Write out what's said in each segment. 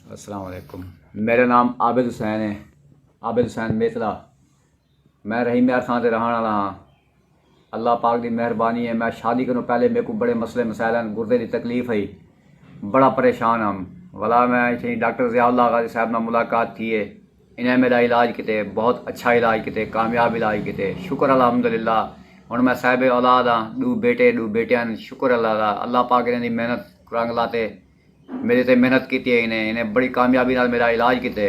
अस्सलाम वालेकुम। मेरा नाम आबिद हुसैन है, आबिद हुसैन मेतला। मैं रहीम यार खान से रहने वाला हाँ। अल्लाह पाक की मेहरबानी है। मैं शादी करूँ पहले मेरे को बड़े मसले मसाइल हैं, गुर्दे की तकलीफ़ है, बड़ा परेशान हम वाला। मैं इतनी डॉक्टर ज़ियाउल्लाह गाज़ी साहब ने मुलाकात की है, इन्हें मेरा इलाज किते, बहुत अच्छा इलाज किते, कामयाब इलाज किते, शुक्र अल्हम्दुलिल्लाह। हुण मैं साहिब औलाद हाँ, दो बेटियां, शुक्र अल्लाह दा। अल्लाह पाक इन्हें मेहनत रंग लाते, मेरे ते मेहनत की है, इन्हें बड़ी कामयाबी नाल मेरा इलाज किते।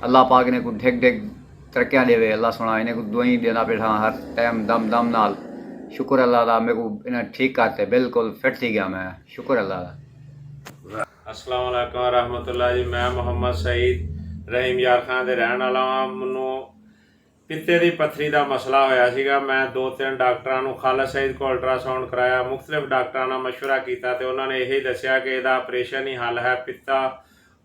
अल्लाह पाक इन्हें को ढिग ढिग तरक्कियां देवे। अल्लाह सुना इन्हें को दुआई देना बैठा हर टाइम दम दम नाल। शुक्र अल्लाह दा, मेरे को इन्हें ठीक करते, बिल्कुल फिट थी गया मैं, शुक्र अल्लाह दा। अस्सलाम वालेकुम रहमतुल्लाह जी। मैं मोहम्मद सईद रहीम यार खान ਦੇ ਰਹਿਣ ਵਾਲਾ ਹਾਂ। ਮੈਨੂੰ ਪਿੱਤੇ ਦੀ ਪੱਥਰੀ ਦਾ ਮਸਲਾ ਹੋਇਆ ਸੀਗਾ। ਮੈਂ 2-3 ਡਾਕਟਰਾਂ ਨੂੰ ਖਾਲਦ ਸਈਦ ਕੋਲ ਅਲਟਰਾਸਾਊਂਡ ਕਰਾਇਆ, ਮੁxtਲਿਫ ਡਾਕਟਰਾਂ ਨਾਲ ਮਸ਼ਵਰਾ ਕੀਤਾ ਤੇ ਉਹਨਾਂ ਨੇ ਇਹ ਦੱਸਿਆ ਕਿ ਇਹਦਾ ਆਪਰੇਸ਼ਨ ਹੀ ਹੱਲ ਹੈ, ਪਿੱਤਾ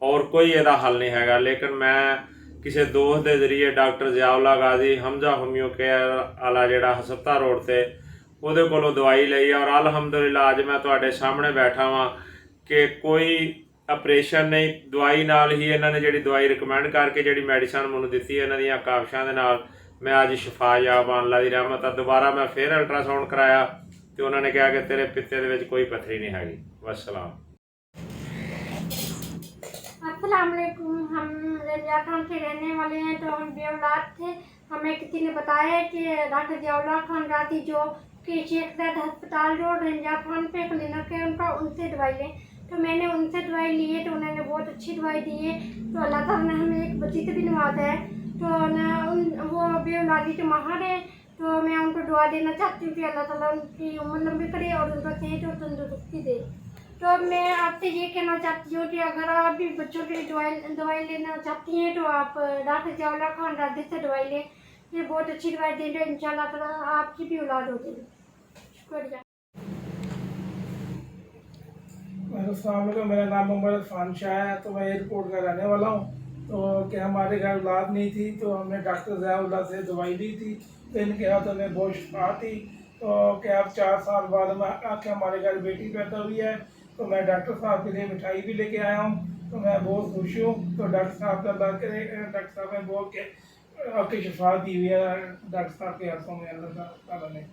ਔਰ ਕੋਈ ਇਹਦਾ ਹੱਲ ਨਹੀਂ ਹੈਗਾ। ਲੇਕਿਨ ਮੈਂ ਕਿਸੇ ਦੋਸਤ ਦੇ ਜ਼ਰੀਏ ਡਾਕਟਰ ਜ਼ਿਆਉल्ला गाजी ਹਮਜ਼ਾ ਹੋਮਿਓ ਕੇਅਰ ਵਾਲਾ ਜਿਹੜਾ ਹਸਪਤਾਲ ਰੋਡ ਤੇ ਉਹਦੇ ਕੋਲੋਂ ਦਵਾਈ ਲਈ ਔਰ ਅਲਹਮਦੁਲਿਲਾ ਅੱਜ ਮੈਂ ਤੁਹਾਡੇ ਸਾਹਮਣੇ ਬੈਠਾ ਵਾਂ कि कोई ਆਪਰੇਸ਼ਨ नहीं, दवाई नाल ही इन्होंने जी दवाई रिकमेंड करके जी मैडिसन मैनू दी इन्हों काबशा के नाल मैं अज शफायाब अल्लाह की रहमत है। दोबारा मैं फिर अल्ट्रासाउंड कराया तो उन्होंने कहा कि तेरे पित्ते के कोई पत्थरी नहीं हैगी। वस्सलाम। अस्सलाम वालेकुम। हम रंजा खान से रहने वाले हैं। तो हम बेऔलाद थे। हमें किसी ने बताया कि डॉक्टर ज़ियाउल्लाह खान गाजी जो कि शेख ज़ैद अस्पताल रोड रंजा खान पे क्लिनिक है उनका, उनसे दवाई लें। तो मैंने उनसे दवाई ली है तो उन्होंने बहुत अच्छी दवाई दी है। तो अल्लाह ताला ने हमें एक बच्ची से भी नवाजा है। तो वो बेऔलादी के माहिर है। तो मैं उनको दुआ देना चाहती हूँ कि अल्लाह ताला उनकी उम्र लंबी करे और उनका सेहत और तंदुरुस्ती दे। तो मैं आपसे ये कहना चाहती हूँ कि अगर आप भी बच्चों की दवाई लेना चाहती हैं तो आप डॉक्टर ज़ियाउल्लाह खान गाजी से दवाई लें। ये बहुत अच्छी दवाई देंगे, इंशाल्लाह ताला आपकी भी औलाद हो जाएगी। शुक्रिया। अस्सलाम, मेरा नाम मोहम्मद इरफान शाह है। तो मैं एयरपोर्ट का रहने वाला हूँ। तो कि हमारे घर औलाद नहीं थी तो हमने डॉक्टर ज़ियाउल्लाह से दवाई ली थी तो इनके हाथों में बहुत शफा थी। तो कि अब 4 साल बाद में आके हमारे घर बेटी पैदा हुई है। तो मैं डॉक्टर साहब के लिए मिठाई भी लेके आया हूँ। तो मैं बहुत खुश हूँ। तो डॉक्टर साहब का अल्लाह करे, डॉक्टर साहब ने बोल के आपकी शफा दी हुई है डॉक्टर साहब के हाथों में अल्लाह ताला ने।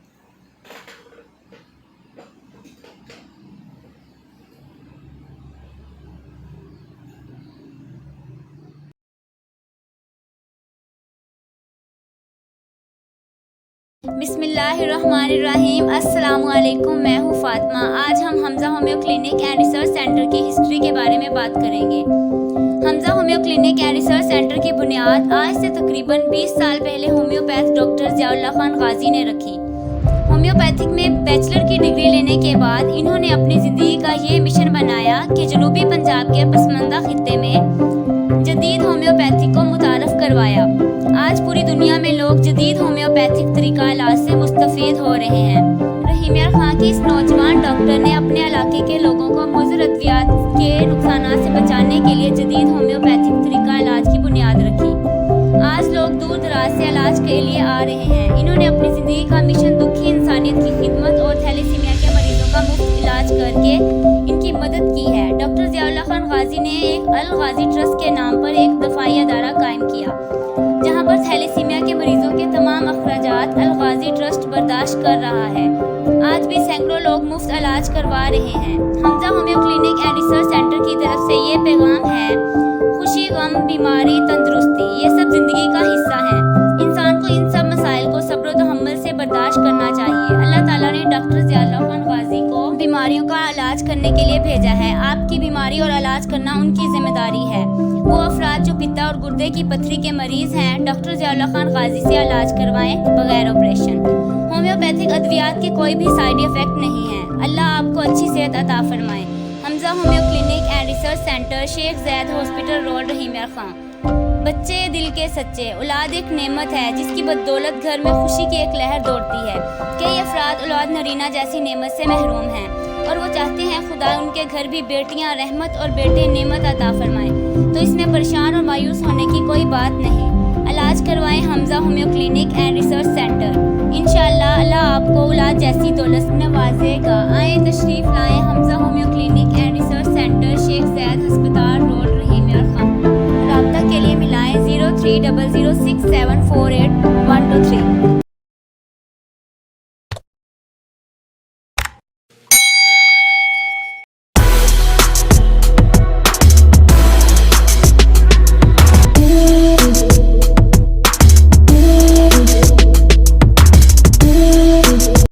बिस्मिल्लाहिर्रहमानिर्रहीम। अस्सलामुअलैकुम। मैं हूँ फातिमा। आज हम Hamza homoeo clinic and research centre की हिस्ट्री के बारे में बात करेंगे। Hamza homoeo clinic and research centre की बुनियाद आज से तकरीबन 20 साल पहले होम्योपैथ डॉक्टर ज़ियाउल्लाह खान गाजी ने रखी। होम्योपैथिक में बैचलर की डिग्री लेने के बाद इन्होंने अपनी ज़िंदगी का ये मिशन बनाया कि जनूबी पंजाब के पसमंदा खित्ते में जदीद होम्योपैथी को मुतारफ़ करवाया। आज पूरी दुनिया में लोग जदीद होम्योपैथिक तरीका इलाज से मुस्तफ़ीद हो रहे हैं। रहीम यार खान की इस नौजवान डॉक्टर ने अपने इलाके के लोगों को मुज़र अद्वियात के नुकसानात से बचाने के लिए जदीद होम्योपैथिक तरीका इलाज की बुनियाद रखी। आज लोग दूर दराज से इलाज के लिए आ रहे हैं। इन्होंने अपनी ज़िंदगी का मिशन दुखी इंसानियत की खिदमत और थैलेसीमिया के मरीजों का मुफ्त इलाज करके इनकी मदद की है। डॉक्टर ज़ियाउल्लाह खान गाजी ने एक अल गाजी ट्रस्ट के नाम पर एक दफाई अदारा कायम किया जहां पर थैलेसीमिया के मरीजों के तमाम अखराजात अल गाजी ट्रस्ट बर्दाश्त कर रहा है। आज भी सैकड़ों लोग मुफ्त इलाज करवा रहे हैं। Hamza homoeo clinic and research centre की तरफ से ये पैगाम है, खुशी, गम, बीमारी, तंदुरुस्ती ये सब ज़िंदगी का हिस्सा है। इंसान को इन सब मसाइल को सब्र व तहम्मुल से बर्दाश्त करना चाहिए। अल्लाह ताला ने डॉक्टर ज़ियाउल्लाह खान गाजी को बीमारियों का इलाज करने के लिए भेजा है। आपकी बीमारी और इलाज करना उनकी जिम्मेदारी है। वो अफराद जो पित्ता और गुर्दे की पथरी के मरीज़ हैं, डॉक्टर ज़ियाउल्लाह खान गाजी से इलाज करवाएं बगैर ऑपरेशन। होम्योपैथिक अद्वियात के कोई भी साइड इफ़ेक्ट नहीं है। अल्लाह आपको अच्छी सेहत अता फरमाए। Hamza homoeo clinic and research centre, Sheikh Zayed hospital road, Rahim Yar Khan. बच्चे दिल के सच्चे। औलाद एक नेमत है जिसकी बदौलत घर में खुशी की एक लहर दौड़ती है। कई अफराद औलाद नरीना जैसी नेमत से महरूम हैं और वो चाहते हैं खुदा उनके घर भी बेटियां रहमत और बेटे नेमत अता फरमाएं। तो इसमें परेशान और मायूस होने की कोई बात नहीं। इलाज करवाएं Hamza homoeo clinic and research centre. इंशाअल्लाह अल्लाह आपको औलाद जैसी दौलत नवाजेगा। आए तशरीफ़ लाएं Hamza homoeo clinic and research centre, Sheikh Zayed अस्पताल रोड, रहीम यार खान। 90067484।